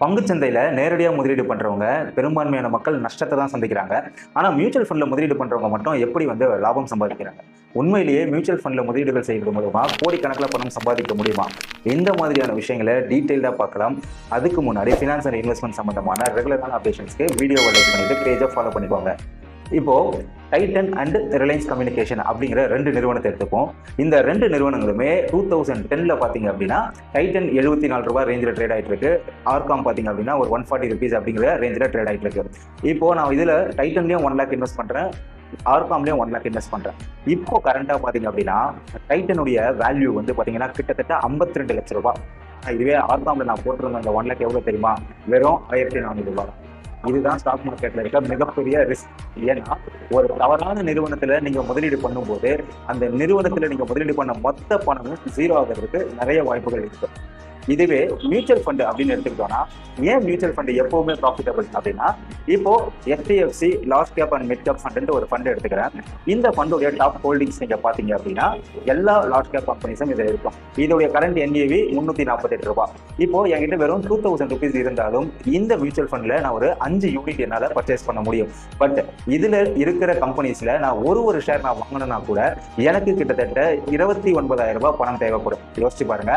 பங்குச்சந்தையில் நேரடியாக முதலீடு பண்ணுறவங்க பெரும்பான்மையான மக்கள் நஷ்டத்தை தான் சந்திக்கிறாங்க. ஆனால் மியூச்சுவல் ஃபண்டில் முதலீடு பண்ணுறவங்க மட்டும் எப்படி லாபம் சம்பாதிக்கிறாங்க? உண்மையிலேயே மியூச்சுவல் ஃபண்டில் முதலீடுகள் செய்வது மூலமா கோடிக்கணக்கில் பணம் சம்பாதிக்க முடியுமா? இந்த மாதிரியான விஷயங்களை டீட்டெயில்டாக பார்க்கலாம். அதுக்கு முன்னாடி ஃபினான்ஸ் அண்ட் இன்வெஸ்ட்மெண்ட் சம்பந்தமான ரெகுலரான அப்டேஷன்ஸ்க்கு வீடியோவை லைக் பண்ணிட்டு பேஜை ஃபாலோ பண்ணிக்கோங்க. இப்போ டைட்டன் அண்ட் ரிலையன்ஸ் கம்யூனிகேஷன் அப்படிங்கிற ரெண்டு நிறுவனத்தை எடுத்துப்போம். இந்த ரெண்டு நிறுவனங்களுமே 2010 பார்த்தீங்க அப்படின்னா டைட்டன் ₹74 ரேஞ்சில் ட்ரேட் ஆகிட்டு இருக்கு. ஆர்காம் பார்த்தீங்க அப்படின்னா ஒரு ₹140 அப்படிங்கிற ரேஞ்சில் ட்ரேட் ஆகிட்டு இருக்கு. இப்போ நான் இதில் டைட்டன்லேயும் 1 lakh இன்வெஸ்ட் பண்ணுறேன், ஆர்காம்லேயும் 1 lakh இன்வெஸ்ட் பண்ணுறேன். இப்போ கரண்டாக பார்த்தீங்க அப்படின்னா டைட்டனுடைய வேல்யூ பார்த்தீங்கன்னா கிட்டத்தட்ட ₹52 லட்சம். இதுவே ஆர்காமில் நான் போட்டிருந்த அந்த 1 lakh எவ்வளோ தெரியுமா? வெறும் ₹1400. இதுதான் ஸ்டாக் மார்க்கெட்ல இருக்க மிகப்பெரிய ரிஸ்க். ஏன்னா ஒரு தவறான நிறுவனத்துல நீங்க முதலீடு பண்ணும்போது அந்த நிறுவனத்துல நீங்க முதலீடு பண்ண மொத்த பணமும் ஜீரோ ஆகிறதுக்கு நிறைய வாய்ப்புகள் இருக்கு. இதுவே மியூச்சுவல் ஃபண்ட் அப்படின்னு எடுத்துக்கிட்டோம்னா, ஏன் மியூச்சுவல் ஃபண்ட் எப்பவுமே ப்ராஃபிட்டபிள் அப்படின்னா, இப்போ HDFC large cap and mid cap fund ஒரு ஃபண்ட் எடுத்துக்கிறேன். இந்த ஃபண்டோடைய டாப் ஹோல்டிங்ஸ் நீங்க பாத்தீங்க அப்படின்னா எல்லா லார்ஜ் கேப் கம்பெனிஸும் இதில் இருக்கும். இதோடைய கரண்ட் NAV ₹348. இப்போ என்கிட்ட வெறும் ₹2000 இருந்தாலும் இந்த மியூச்சுவல் ஃபண்ட்ல நான் ஒரு 5 யூனிட் என்னால பர்ச்சேஸ் பண்ண முடியும். பட் இதுல இருக்கிற கம்பெனிஸ்ல நான் ஒரு ஷேர் நான் வாங்கினா கூட எனக்கு கிட்டத்தட்ட ₹29,000 பணம் தேவைப்படும். யோசிச்சு பாருங்க.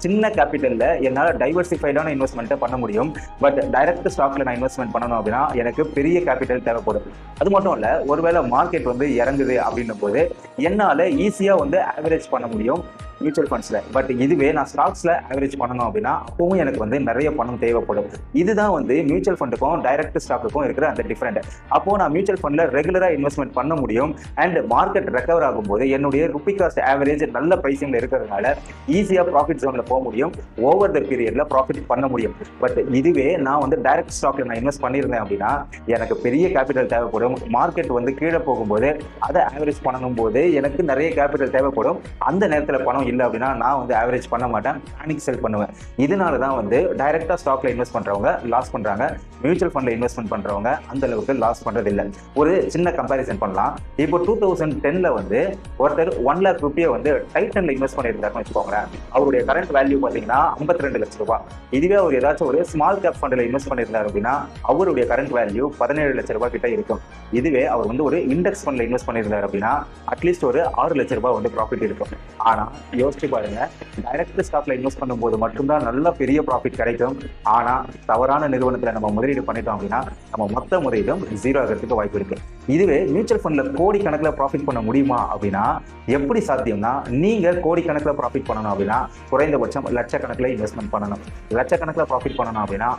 சின்ன கேபிட்டல்ல என்னால் டைவர்சிஃபைடான இன்வெஸ்ட்மெண்ட்டை பண்ண முடியும். பட் டைரக்ட் ஸ்டாக்ல நான் இன்வெஸ்ட்மெண்ட் பண்ணணும் அப்படின்னா எனக்கு பெரிய கேபிட்டல் தேவைப்படும். அது மட்டும் இல்ல, ஒருவேளை மார்க்கெட் இறங்குது அப்படின்னும் போது என்னால் ஈஸியா ஆவரேஜ் பண்ண முடியும் மியூச்சுவல் ஃபண்ட்ஸ்ல. பட் இதுவே நான் ஸ்டாக்ஸ்ல ஆவரேஜ் பண்ணணும் அப்படின்னா அப்பவும் எனக்கு நிறைய பணம் தேவைப்படும். இதுதான் மியூச்சுவல் ஃபண்டுக்கும் டைரக்ட் ஸ்டாக்குக்கும் இருக்கிற அந்த டிஃபரெண்ட். அப்போ நான் மியூச்சுவல் ஃபண்ட்ல ரெகுலரா இன்வெஸ்ட்மெண்ட் பண்ண முடியும். அண்ட் மார்க்கெட் ரெக்கவர் ஆகும்போது என்னுடைய ருபி காஸ்ட் ஆவரேஜ் நல்ல பிரைசிங்ல இருக்கிறதுனால ஈஸியா ப்ராஃபிட் ஜோன்ல போக முடியும். ஓவர் த பீரியட்ல ப்ராஃபிட் பண்ண முடியும். பட் இதுவே நான் டைரக்ட் ஸ்டாக்ல நான் இன்வெஸ்ட் பண்ணியிருந்தேன் அப்படின்னா எனக்கு பெரிய கேபிட்டல் தேவைப்படும். மார்க்கெட் கீழே போகும்போது அதை ஆவரேஜ் பண்ணணும் போது எனக்கு நிறைய கேபிட்டல் தேவைப்படும். அந்த நேரத்தில் பணம் இல்லை அப்படின்னா நான் ஆவரேஜ் பண்ண மாட்டேன், பேனிக் செல் பண்ணுவேன். இதனால தான் டைரக்டா ஸ்டாக்ல இன்வெஸ்ட் பண்றவங்க லாஸ் பண்றாங்க. மியூச்சுவல் ஃபண்ட்ல இன்வெஸ்ட்மெண்ட் பண்றவங்க அந்த அளவுக்கு லாஸ் பண்றது இல்லை. ஒரு சின்ன கம்பேரிசன் பண்ணலாம். இப்போ 2010ல ஒருத்தர் ₹1 lakh டைட்டன்ல இன்வெஸ்ட் பண்ணியிருந்தாருன்னு வச்சுக்கோங்களேன். அவருடைய கரண்ட் வேல்யூ பார்த்தீங்கன்னா ₹52 லட்சம். இதுவே அவர் ஏதாச்சும் ஒரு ஸ்மால் கேப் ஃபண்ட்ல இன்வெஸ்ட் பண்ணியிருந்தாரு அப்படின்னா அவருடைய கரண்ட் வேல்யூ ₹17 லட்சம் கிட்ட இருக்கும். இதுவே அவர் ஒரு இண்டெக்ஸ் ஃபண்ட்ல இன்வெஸ்ட் பண்ணியிருந்தாரு அப்படின்னா அட்லீஸ்ட் ஒரு ₹6 லட்சம் ப்ராஃபிட் இருக்கும். ஆனா யோசிச்சு பாருங்க, டைரக்ட் ஸ்டாக்ல இன்வெஸ்ட் பண்ணும்போது மட்டும்தான் நல்ல பெரிய ப்ராஃபிட் கிடைக்கும். ஆனா தவறான நிறுவனத்துல நம்ம முதலீடு பண்ணிட்டோம் அப்படின்னா நம்ம மொத்த முதலீடும் ஜீரோ ஆகிறதுக்கு வாய்ப்பு இருக்கு. இதுவே மியூச்சுவல் ஃபண்ட்ல கோடிக்கணக்கில் ப்ராஃபிட் பண்ண முடியுமா அப்படின்னா எப்படி சாத்தியம்னா, நீங்க கோடிக்கணக்கில் ப்ராஃபிட் பண்ணணும் அப்படின்னா குறைந்தபட்சம் லட்சக்கணக்கில் இன்வெஸ்ட்மெண்ட் பண்ணணும். லட்சக்கணக்கில் ப்ராஃபிட் பண்ணணும் அப்படின்னா